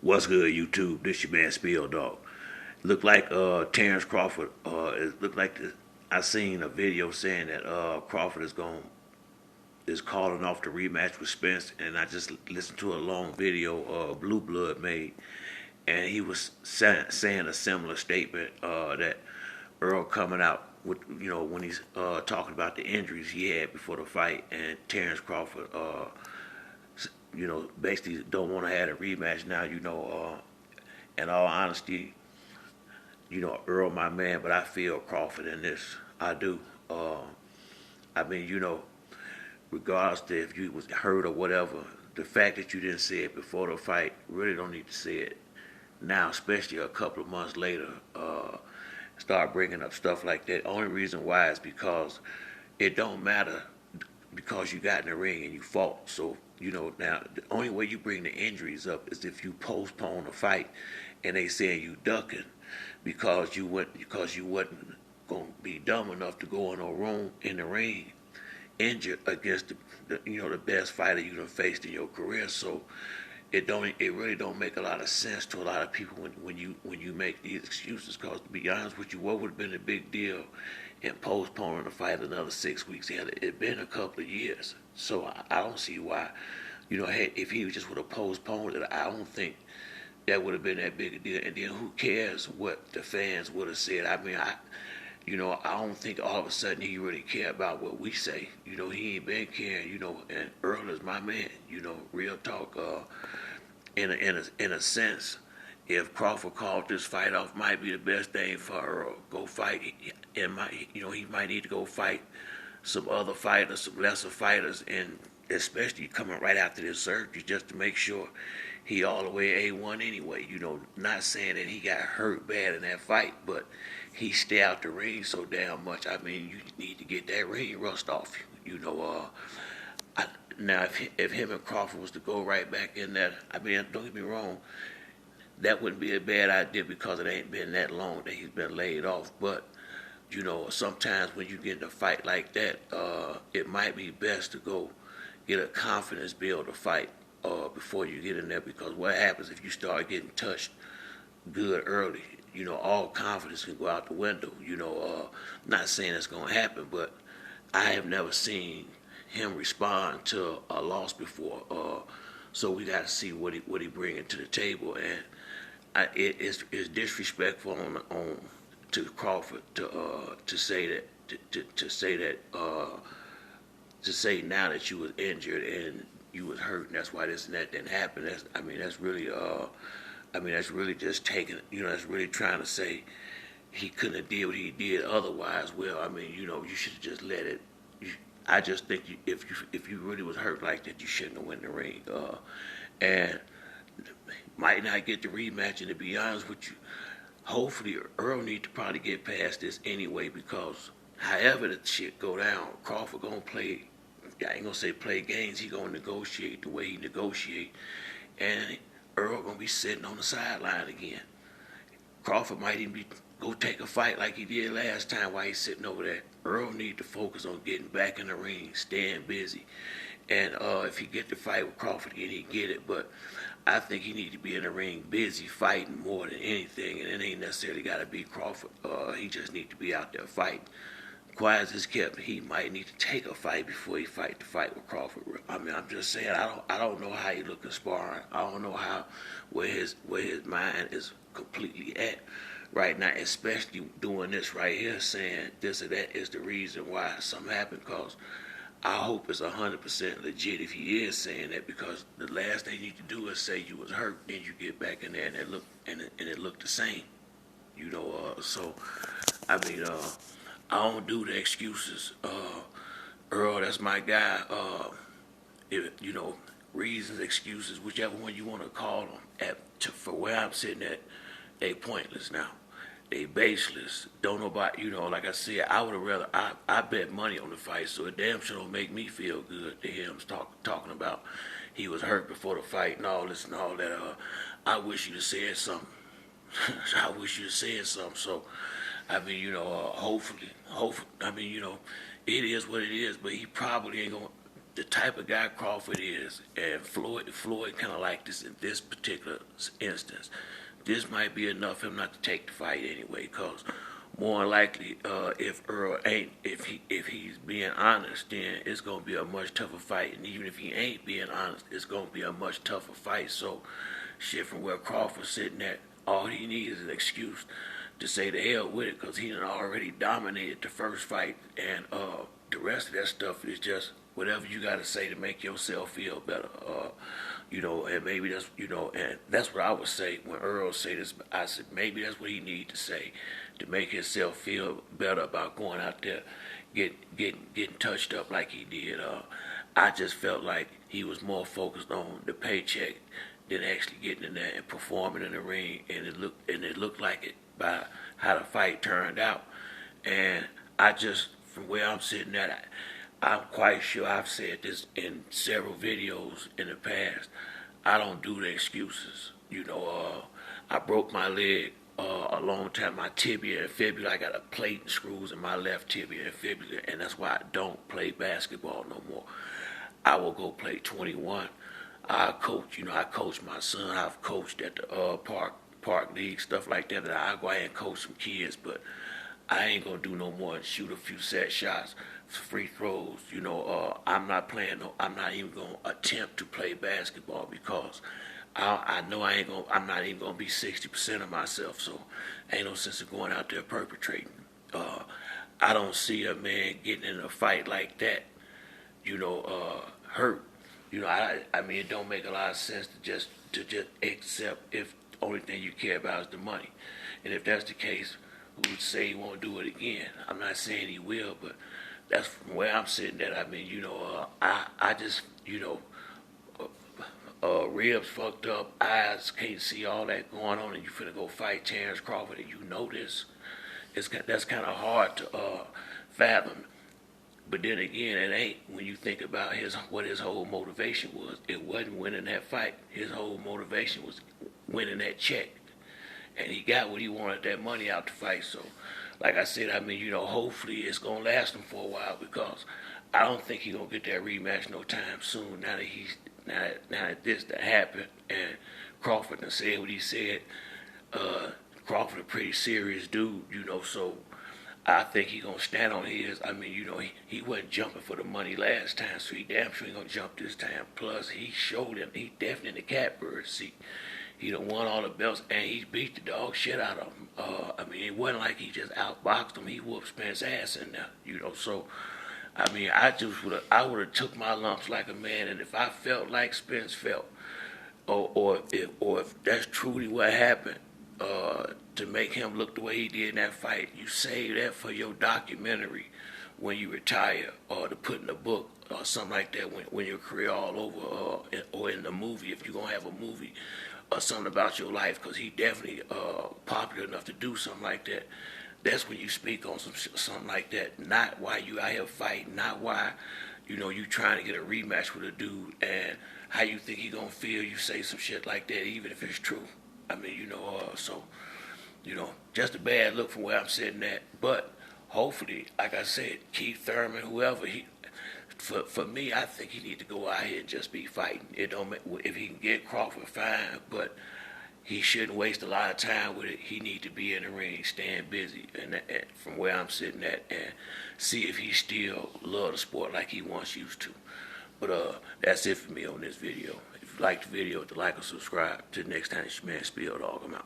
What's good, YouTube? This your man Spill Dog. Look like Terrence Crawford. It looked like I seen a video saying that Crawford is calling off the rematch with Spence, and I just listened to a long video Blue Blood made, and he was saying a similar statement that Errol coming out with, when he's talking about the injuries he had before the fight, and Terrence Crawford basically don't want to have a rematch now. In all honesty, Earl my man, but I feel Crawford in this. I do. I mean, regardless of if you was hurt or whatever, the fact that you didn't say it before the fight, really don't need to say it now, especially a couple of months later. Start bringing up stuff like that. Only reason why is because it don't matter because you got in the ring and you fought. So, now the only way you bring the injuries up is if you postpone a fight and they saying you ducking because you wasn't gonna be dumb enough to go in a room in the ring injured against the best fighter you done faced in your career. So it really don't make a lot of sense to a lot of people when you make these excuses. Because to be honest with you, what would have been a big deal in postponing the fight another 6 weeks? Had it been a couple of years, so I don't see why. Hey, if he just would have postponed it, I don't think that would have been that big a deal. And then who cares what the fans would have said? I mean, I don't think all of a sudden he really care about what we say. He ain't been caring. And Earl is my man. Real talk. In a sense, if Crawford called this fight off, might be the best thing for Earl. Go fight. He might need to go fight some other fighters, some lesser fighters, and especially coming right after this surgery, just to make sure he all the way A1 anyway. Not saying that he got hurt bad in that fight, but he stay out the ring so damn much. I mean, you need to get that ring rust off you. Now if him and Crawford was to go right back in there, I mean, don't get me wrong, that wouldn't be a bad idea because it ain't been that long that he's been laid off. But sometimes when you get in a fight like that, it might be best to go get a confidence build to fight before you get in there, because what happens if you start getting touched good early? All confidence can go out the window. Not saying it's gonna happen, but I have never seen him respond to a loss before. So we got to see what he bringing to the table, and it's disrespectful on to Crawford to say that to say now that you was injured and you was hurt and that's why this and that didn't happen. That's really just taking, that's really trying to say he couldn't have did what he did otherwise. Well, you should have just let it. I just think if you really was hurt like that, you shouldn't have went in the ring. And might not get the rematch. And to be honest with you, hopefully Earl need to probably get past this anyway, because however the shit go down, Crawford gonna play. I ain't gonna say play games. He gonna negotiate the way he negotiate, and Earl gonna be sitting on the sideline again. Crawford might even go take a fight like he did last time while he's sitting over there. Earl need to focus on getting back in the ring, staying busy. And if he get the fight with Crawford again, he get it. But I think he need to be in the ring busy, fighting more than anything. And it ain't necessarily got to be Crawford. He just need to be out there fighting. Quiet as it's kept, he might need to take a fight before he fight the fight with Crawford. I'm just saying, I don't know how he looking sparring. I don't know where his mind is completely at right now, especially doing this right here, saying this or that is the reason why something happened. Because I hope it's 100% legit if he is saying that, because the last thing you need to do is say you was hurt, then you get back in there and it looked the same. So I mean, I don't do the excuses. Earl, that's my guy. Reasons, excuses, whichever one you want to call them, for where I'm sitting at, they pointless now. They baseless. Don't nobody, like I said, I would have rather, I bet money on the fight, so it damn sure don't make me feel good to hear him talking about he was hurt before the fight and all this and all that. I wish you'd have said something. I wish you'd have said something. So, hopefully, it is what it is, but he probably ain't going to, the type of guy Crawford is, and Floyd kind of like this in this particular instance. This might be enough for him not to take the fight anyway, because more than likely, if Errol ain't, if he's being honest, then it's gonna be a much tougher fight. And even if he ain't being honest, it's gonna be a much tougher fight. So, shit, from where Crawford's sitting at, all he needs is an excuse to say the hell with it, because he done already dominated the first fight, and the rest of that stuff is just whatever you got to say to make yourself feel better. And maybe that's, and that's what I would say when Errol say this. I said maybe that's what he need to say to make himself feel better about going out there, getting touched up like he did. I just felt like he was more focused on the paycheck than actually getting in there and performing in the ring, and it looked like it by how the fight turned out. And I just, from where I'm sitting at, I'm quite sure I've said this in several videos in the past. I don't do the excuses. I broke my leg a long time, my tibia and fibula. I got a plate and screws in my left tibia and fibula, and that's why I don't play basketball no more. I will go play 21. I coach. I coach my son. I've coached at the park league, stuff like that. I go ahead and coach some kids, but I ain't gonna do no more than shoot a few set shots, free throws. I'm not playing. I'm not even gonna attempt to play basketball because I know I'm not even gonna be 60% of myself. So ain't no sense of going out there perpetrating. I don't see a man getting in a fight like that. Hurt. I mean, it don't make a lot of sense to just accept if the only thing you care about is the money. And if that's the case, who would say he won't do it again? I'm not saying he will, but that's from where I'm sitting at. I mean, I just, ribs fucked up, eyes can't see all that going on, and you finna go fight Terrence Crawford, and you know this. That's kind of hard to fathom. But then again, it ain't when you think about what his whole motivation was. It wasn't winning that fight. His whole motivation was winning that check. And he got what he wanted, that money out the fight. So, like I said, I mean, hopefully it's going to last him for a while, because I don't think he's going to get that rematch no time soon now that this that happened and Crawford done said what he said. Crawford a pretty serious dude, so I think he gonna stand on his. I mean, he wasn't jumping for the money last time, so he damn sure ain't gonna jump this time. Plus, he showed him he definitely in the catbird seat. He done won all the belts, and he beat the dog shit out of him. I mean, it wasn't like he just outboxed him. He whooped Spence's ass in there, So, I mean, I would have took my lumps like a man, and if I felt like Spence felt, or if that's truly what happened, to make him look the way he did in that fight, you save that for your documentary when you retire, or to put in a book or something like that when your career all over, or in the movie if you're gonna have a movie or something about your life, because he definitely popular enough to do something like that. That's when you speak on something like that, not why you out here fighting, not why you trying to get a rematch with a dude and how you think he gonna feel. You say some shit like that even if it's true. I mean, just a bad look from where I'm sitting at. But hopefully, like I said, Keith Thurman, whoever for me, I think he need to go out here and just be fighting. It don't matter if he can get Crawford, fine, but he shouldn't waste a lot of time with it. He need to be in the ring, staying busy, and from where I'm sitting at, and see if he still love the sport like he once used to. But that's it for me on this video. If you like the video, like or subscribe. Till next time, it's your man Spill Dog. I'm out.